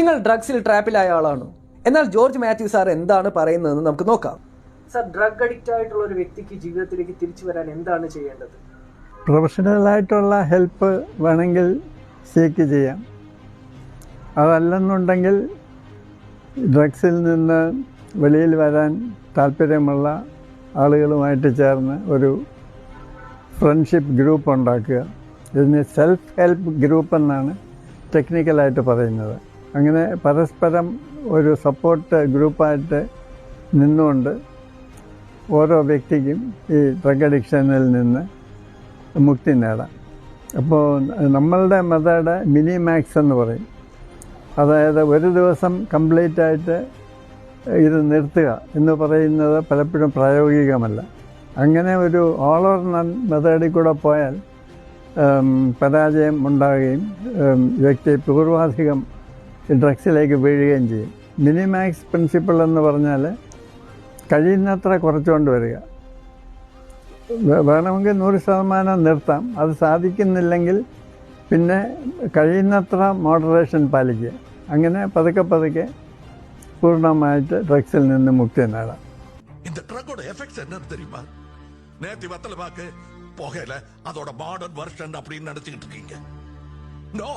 നിങ്ങൾ ഡ്രഗ്സിൽ ട്രാപ്പിലായ ആളാണ്. എന്നാൽ ജോർജ് മാത്യു സാർ എന്താണ് പറയുന്നതെന്ന് നമുക്ക് നോക്കാം. സാർ, ഡ്രഗ് അഡിക്റ്റ് ആയിട്ടുള്ള ഒരു വ്യക്തിക്ക് ജീവിതത്തിലേക്ക് തിരിച്ചു വരാൻ എന്താണ് ചെയ്യേണ്ടത്? പ്രൊഫഷണലായിട്ടുള്ള ഹെൽപ്പ് വേണമെങ്കിൽ സീക്ക് ചെയ്യാം. അതല്ലെന്നുണ്ടെങ്കിൽ ഡ്രഗ്സിൽ നിന്ന് വെളിയിൽ വരാൻ താല്പര്യമുള്ള ആളുകളുമായിട്ട് ചേർന്ന് ഒരു ഫ്രണ്ട്ഷിപ്പ് ഗ്രൂപ്പ് ഉണ്ടാക്കുക. ഇതിന് സെൽഫ് ഹെൽപ്പ് ഗ്രൂപ്പ് എന്നാണ് ടെക്നിക്കലായിട്ട് പറയുന്നത്. അങ്ങനെ പരസ്പരം ഒരു സപ്പോർട്ട് ഗ്രൂപ്പായിട്ട് നിന്നുകൊണ്ട് ഓരോ വ്യക്തിക്കും ഈ ഡ്രഗ് അഡിക്ഷനിൽ നിന്ന് മുക്തി നേടാം. അപ്പോൾ നമ്മളുടെ മെത്തേഡ് മിനി മാക്സ് എന്ന് പറയും. അതായത് ഒരു ദിവസം കംപ്ലീറ്റ് ആയിട്ട് ഇത് നിർത്തുക എന്ന് പറയുന്നത് പലപ്പോഴും പ്രായോഗികമല്ല. അങ്ങനെ ഒരു ഓൾ ഓർ നൺ മെത്തേഡിൽ കൂടെ പോയാൽ പരാജയം ഉണ്ടാകുകയും വ്യക്തി പൂർവാധികം ഡ്രഗ്സിലേക്ക് വീഴുകയും ചെയ്യും. മിനിമാക്സ് പ്രിൻസിപ്പിൾ എന്ന് പറഞ്ഞാൽ കഴിയുന്നത്ര കുറച്ചുകൊണ്ട് വരിക. വേണമെങ്കിൽ 100% നിർത്താം. അത് സാധിക്കുന്നില്ലെങ്കിൽ പിന്നെ കഴിയുന്നത്ര മോഡറേഷൻ പാലിക്കുക. അങ്ങനെ പതുക്കെ പതുക്കെ പൂർണ്ണമായിട്ട് ഡ്രഗ്സിൽ നിന്ന് മുക്തി നേടാം. இந்த ட்ரக்கோட எஃபெக்ட்ஸ் என்ன தெரியுமா? நேத்தி வத்தல பாக்கு போகல அதோட மாடர்ன் வெர்ஷன் அப்படின்னு நினைச்சிட்டு இருக்கீங்க. நோ.